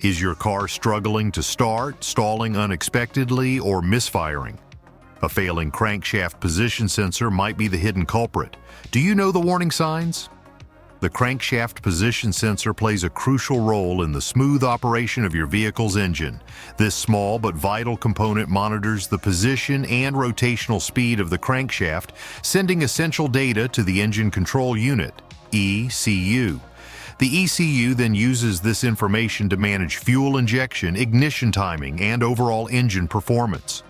Is your car struggling to start, stalling unexpectedly, or misfiring? A failing crankshaft position sensor might be the hidden culprit. Do you know the warning signs? The crankshaft position sensor plays a crucial role in the smooth operation of your vehicle's engine. This small but vital component monitors the position and rotational speed of the crankshaft, sending essential data to the engine control unit, ECU. The ECU then uses this information to manage fuel injection, ignition timing, and overall engine performance.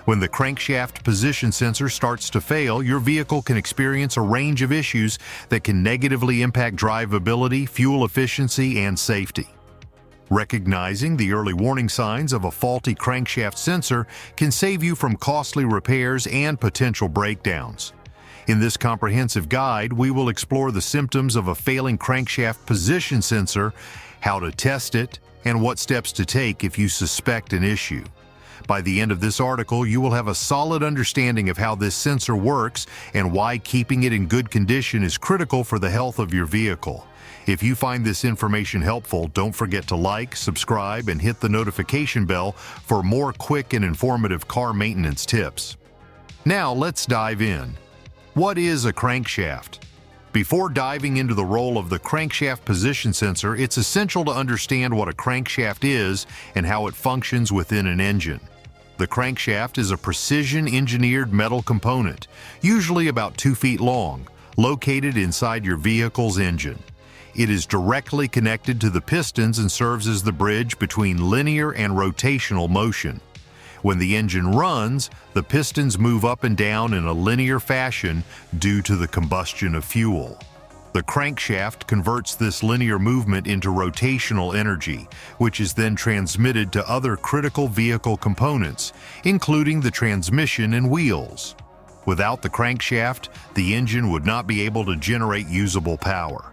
When the crankshaft position sensor starts to fail, your vehicle can experience a range of issues that can negatively impact drivability, fuel efficiency, and safety. Recognizing the early warning signs of a faulty crankshaft sensor can save you from costly repairs and potential breakdowns. In this comprehensive guide, we will explore the symptoms of a failing crankshaft position sensor, how to test it, and what steps to take if you suspect an issue. By the end of this article, you will have a solid understanding of how this sensor works and why keeping it in good condition is critical for the health of your vehicle. If you find this information helpful, don't forget to like, subscribe, and hit the notification bell for more quick and informative car maintenance tips. Now let's dive in. What is a crankshaft? Before diving into the role of the crankshaft position sensor, it's essential to understand what a crankshaft is and how it functions within an engine. The crankshaft is a precision-engineered metal component, usually about 2 feet long, located inside your vehicle's engine. It is directly connected to the pistons and serves as the bridge between linear and rotational motion. When the engine runs, the pistons move up and down in a linear fashion due to the combustion of fuel. The crankshaft converts this linear movement into rotational energy, which is then transmitted to other critical vehicle components, including the transmission and wheels. Without the crankshaft, the engine would not be able to generate usable power.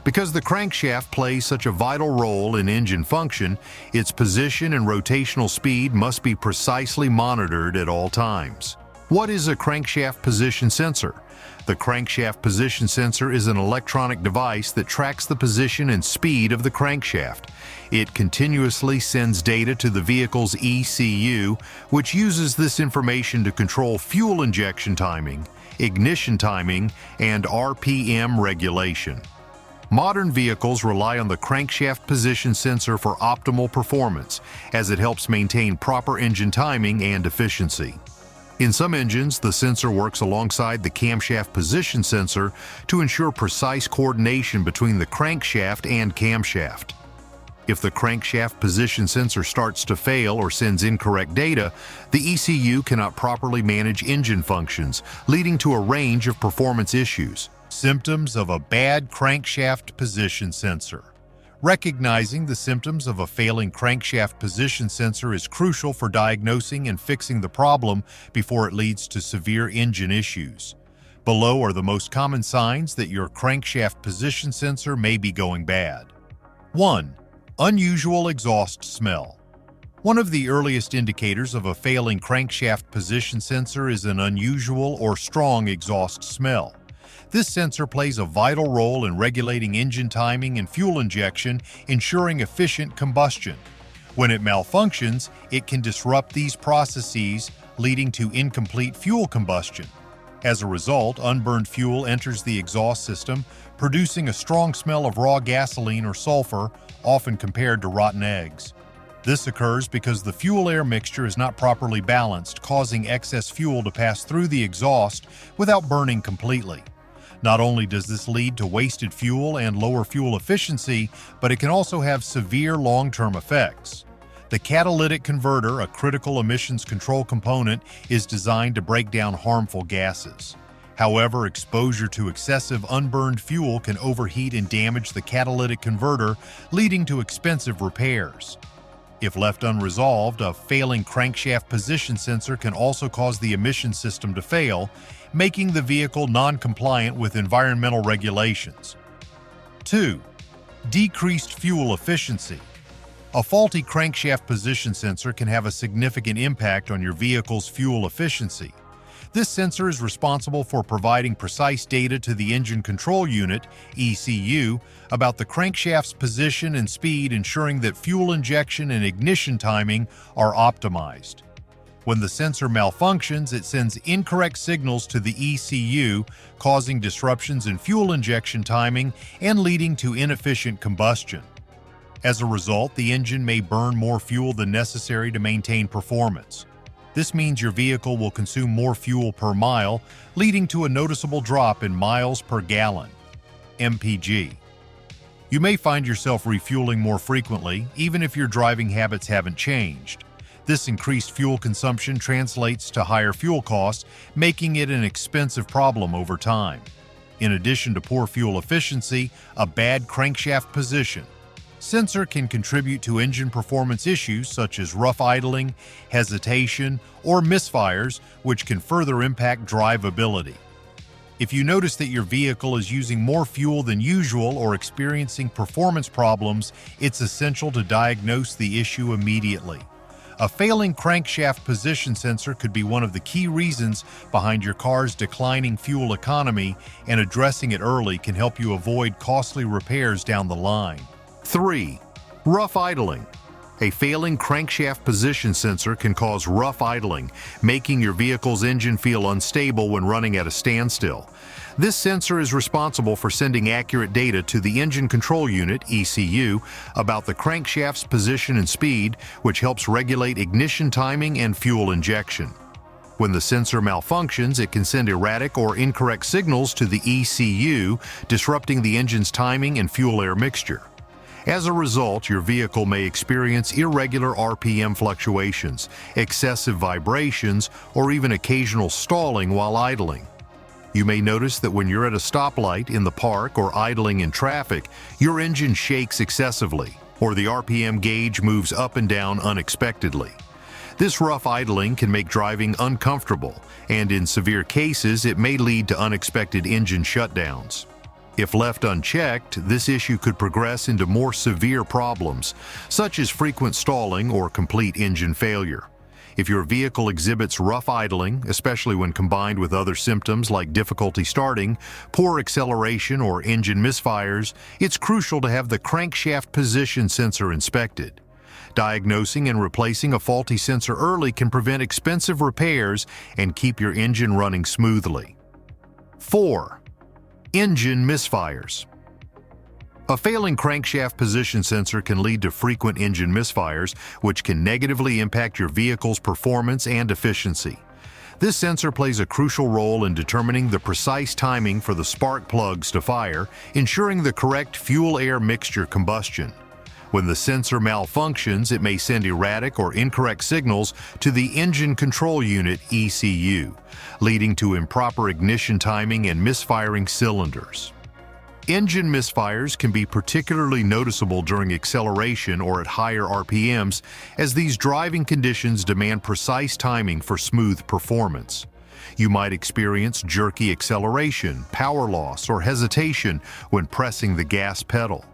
Because the crankshaft plays such a vital role in engine function, its position and rotational speed must be precisely monitored at all times. What is a crankshaft position sensor? The crankshaft position sensor is an electronic device that tracks the position and speed of the crankshaft. It continuously sends data to the vehicle's ECU, which uses this information to control fuel injection timing, ignition timing, and RPM regulation. Modern vehicles rely on the crankshaft position sensor for optimal performance, as it helps maintain proper engine timing and efficiency. In some engines, the sensor works alongside the camshaft position sensor to ensure precise coordination between the crankshaft and camshaft. If the crankshaft position sensor starts to fail or sends incorrect data, the ECU cannot properly manage engine functions, leading to a range of performance issues. Symptoms of a bad crankshaft position sensor. Recognizing the symptoms of a failing crankshaft position sensor is crucial for diagnosing and fixing the problem before it leads to severe engine issues. Below are the most common signs that your crankshaft position sensor may be going bad. 1. Unusual exhaust smell. One of the earliest indicators of a failing crankshaft position sensor is an unusual or strong exhaust smell. This sensor plays a vital role in regulating engine timing and fuel injection, ensuring efficient combustion. When it malfunctions, it can disrupt these processes, leading to incomplete fuel combustion. As a result, unburned fuel enters the exhaust system, producing a strong smell of raw gasoline or sulfur, often compared to rotten eggs. This occurs because the fuel-air mixture is not properly balanced, causing excess fuel to pass through the exhaust without burning completely. Not only does this lead to wasted fuel and lower fuel efficiency, but it can also have severe long-term effects. The catalytic converter, a critical emissions control component, is designed to break down harmful gases. However, exposure to excessive unburned fuel can overheat and damage the catalytic converter, leading to expensive repairs. If left unresolved, a failing crankshaft position sensor can also cause the emission system to fail, making the vehicle non-compliant with environmental regulations. 2. Decreased fuel efficiency. A faulty crankshaft position sensor can have a significant impact on your vehicle's fuel efficiency. This sensor is responsible for providing precise data to the engine control unit, ECU, about the crankshaft's position and speed, ensuring that fuel injection and ignition timing are optimized. When the sensor malfunctions, it sends incorrect signals to the ECU, causing disruptions in fuel injection timing and leading to inefficient combustion. As a result, the engine may burn more fuel than necessary to maintain performance. This means your vehicle will consume more fuel per mile, leading to a noticeable drop in miles per gallon, MPG. You may find yourself refueling more frequently, even if your driving habits haven't changed. This increased fuel consumption translates to higher fuel costs, making it an expensive problem over time. In addition to poor fuel efficiency, a bad crankshaft position sensor can contribute to engine performance issues such as rough idling, hesitation, or misfires, which can further impact drivability. If you notice that your vehicle is using more fuel than usual or experiencing performance problems, it's essential to diagnose the issue immediately. A failing crankshaft position sensor could be one of the key reasons behind your car's declining fuel economy, and addressing it early can help you avoid costly repairs down the line. 3. Rough idling. A failing crankshaft position sensor can cause rough idling, making your vehicle's engine feel unstable when running at a standstill. This sensor is responsible for sending accurate data to the engine control unit, ECU, about the crankshaft's position and speed, which helps regulate ignition timing and fuel injection. When the sensor malfunctions, it can send erratic or incorrect signals to the ECU, disrupting the engine's timing and fuel-air mixture. As a result, your vehicle may experience irregular RPM fluctuations, excessive vibrations, or even occasional stalling while idling. You may notice that when you're at a stoplight, in the park, or idling in traffic, your engine shakes excessively, or the RPM gauge moves up and down unexpectedly. This rough idling can make driving uncomfortable, and in severe cases, it may lead to unexpected engine shutdowns. If left unchecked, this issue could progress into more severe problems, such as frequent stalling or complete engine failure. If your vehicle exhibits rough idling, especially when combined with other symptoms like difficulty starting, poor acceleration, or engine misfires, it's crucial to have the crankshaft position sensor inspected. Diagnosing and replacing a faulty sensor early can prevent expensive repairs and keep your engine running smoothly. 4. Engine misfires. A failing crankshaft position sensor can lead to frequent engine misfires, which can negatively impact your vehicle's performance and efficiency. This sensor plays a crucial role in determining the precise timing for the spark plugs to fire, ensuring the correct fuel-air mixture combustion. When the sensor malfunctions, it may send erratic or incorrect signals to the engine control unit, ECU, leading to improper ignition timing and misfiring cylinders. Engine misfires can be particularly noticeable during acceleration or at higher RPMs, as these driving conditions demand precise timing for smooth performance. You might experience jerky acceleration, power loss, or hesitation when pressing the gas pedal.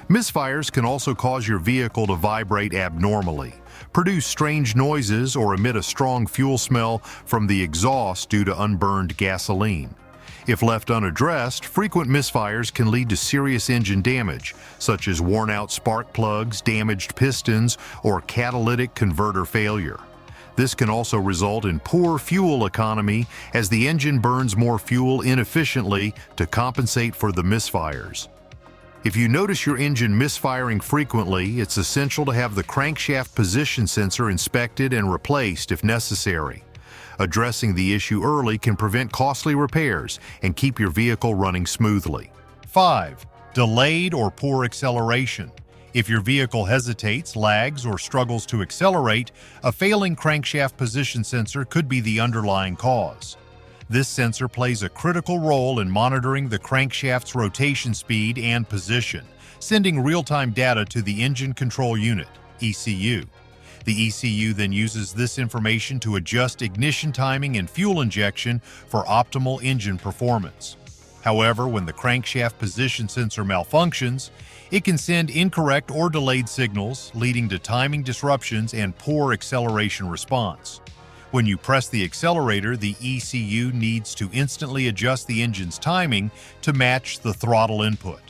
Misfires can also cause your vehicle to vibrate abnormally, produce strange noises, or emit a strong fuel smell from the exhaust due to unburned gasoline. If left unaddressed, frequent misfires can lead to serious engine damage, such as worn-out spark plugs, damaged pistons, or catalytic converter failure. This can also result in poor fuel economy, as the engine burns more fuel inefficiently to compensate for the misfires. If you notice your engine misfiring frequently, it's essential to have the crankshaft position sensor inspected and replaced if necessary. Addressing the issue early can prevent costly repairs and keep your vehicle running smoothly. 5. Delayed or poor acceleration. If your vehicle hesitates, lags, or struggles to accelerate, a failing crankshaft position sensor could be the underlying cause. This sensor plays a critical role in monitoring the crankshaft's rotation speed and position, sending real-time data to the engine control unit, ECU. The ECU then uses this information to adjust ignition timing and fuel injection for optimal engine performance. However, when the crankshaft position sensor malfunctions, it can send incorrect or delayed signals, leading to timing disruptions and poor acceleration response. When you press the accelerator, the ECU needs to instantly adjust the engine's timing to match the throttle input.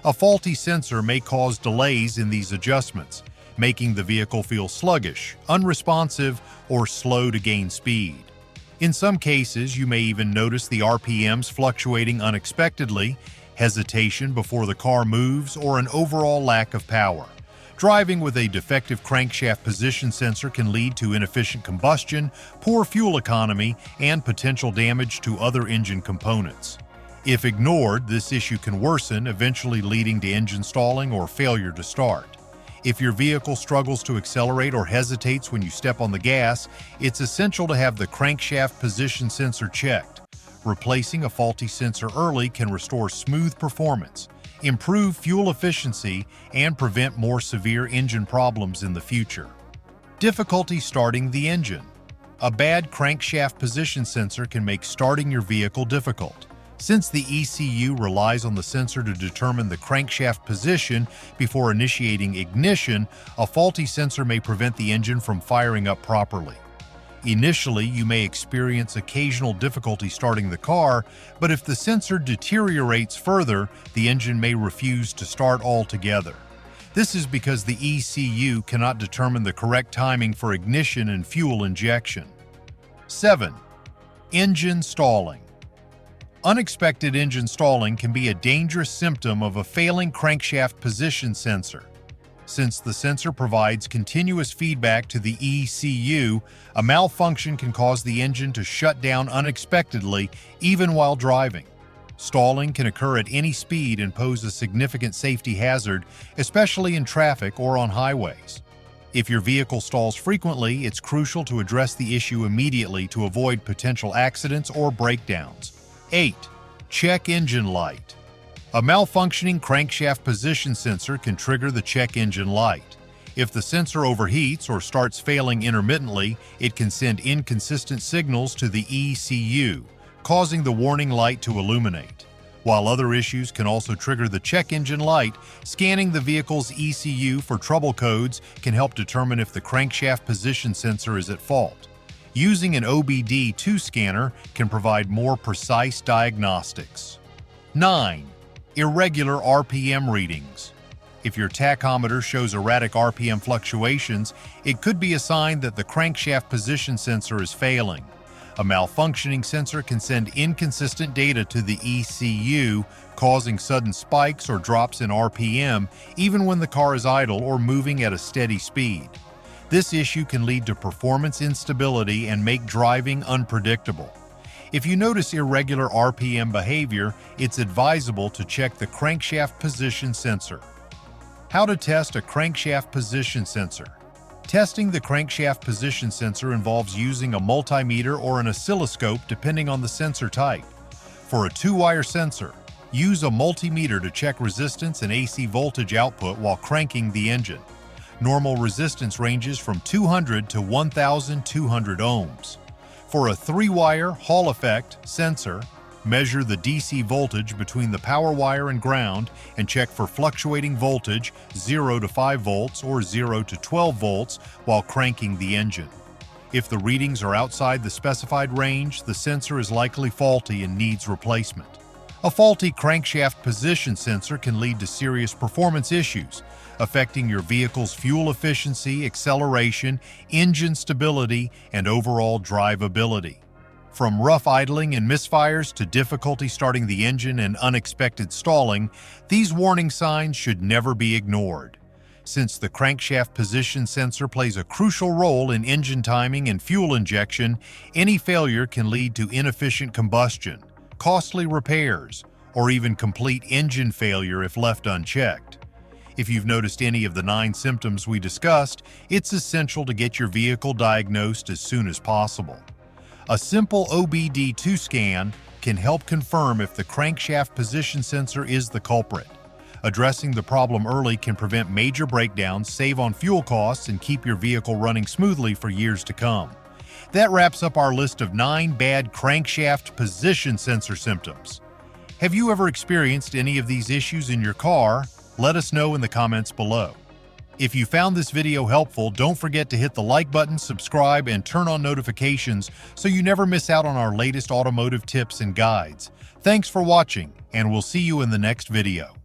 A faulty sensor may cause delays in these adjustments, making the vehicle feel sluggish, unresponsive, or slow to gain speed. In some cases, you may even notice the RPMs fluctuating unexpectedly, hesitation before the car moves, or an overall lack of power. Driving with a defective crankshaft position sensor can lead to inefficient combustion, poor fuel economy, and potential damage to other engine components. If ignored, this issue can worsen, eventually leading to engine stalling or failure to start. If your vehicle struggles to accelerate or hesitates when you step on the gas, it's essential to have the crankshaft position sensor checked. Replacing a faulty sensor early can restore smooth performance, improve fuel efficiency, and prevent more severe engine problems in the future. Difficulty starting the engine. A bad crankshaft position sensor can make starting your vehicle difficult. Since the ECU relies on the sensor to determine the crankshaft position before initiating ignition, a faulty sensor may prevent the engine from firing up properly. Initially, you may experience occasional difficulty starting the car, but if the sensor deteriorates further, the engine may refuse to start altogether. This is because the ECU cannot determine the correct timing for ignition and fuel injection. 7. Engine stalling. Unexpected engine stalling can be a dangerous symptom of a failing crankshaft position sensor. Since the sensor provides continuous feedback to the ECU, a malfunction can cause the engine to shut down unexpectedly, even while driving. Stalling can occur at any speed and pose a significant safety hazard, especially in traffic or on highways. If your vehicle stalls frequently, it's crucial to address the issue immediately to avoid potential accidents or breakdowns. 8. Check engine light. A malfunctioning crankshaft position sensor can trigger the check engine light. If the sensor overheats or starts failing intermittently, it can send inconsistent signals to the ECU, causing the warning light to illuminate. While other issues can also trigger the check engine light, scanning the vehicle's ECU for trouble codes can help determine if the crankshaft position sensor is at fault. Using an OBD2 scanner can provide more precise diagnostics. 9. Irregular RPM readings. If your tachometer shows erratic RPM fluctuations, it could be a sign that the crankshaft position sensor is failing. A malfunctioning sensor can send inconsistent data to the ECU, causing sudden spikes or drops in RPM, even when the car is idle or moving at a steady speed. This issue can lead to performance instability and make driving unpredictable. If you notice irregular RPM behavior, it's advisable to check the crankshaft position sensor. How to test a crankshaft position sensor. Testing the crankshaft position sensor involves using a multimeter or an oscilloscope depending on the sensor type. For a 2-wire sensor, use a multimeter to check resistance and AC voltage output while cranking the engine. Normal resistance ranges from 200 to 1,200 ohms. For a 3-wire Hall effect sensor, measure the DC voltage between the power wire and ground and check for fluctuating voltage 0 to 5 volts or 0 to 12 volts while cranking the engine. If the readings are outside the specified range, the sensor is likely faulty and needs replacement. A faulty crankshaft position sensor can lead to serious performance issues, affecting your vehicle's fuel efficiency, acceleration, engine stability, and overall drivability. From rough idling and misfires to difficulty starting the engine and unexpected stalling, these warning signs should never be ignored. Since the crankshaft position sensor plays a crucial role in engine timing and fuel injection, any failure can lead to inefficient combustion, costly repairs, or even complete engine failure if left unchecked. If you've noticed any of the 9 symptoms we discussed, it's essential to get your vehicle diagnosed as soon as possible. A simple OBD2 scan can help confirm if the crankshaft position sensor is the culprit. Addressing the problem early can prevent major breakdowns, save on fuel costs, and keep your vehicle running smoothly for years to come. That wraps up our list of 9 bad crankshaft position sensor symptoms. Have you ever experienced any of these issues in your car? Let us know in the comments below. If you found this video helpful, don't forget to hit the like button, subscribe, and turn on notifications so you never miss out on our latest automotive tips and guides. Thanks for watching, and we'll see you in the next video.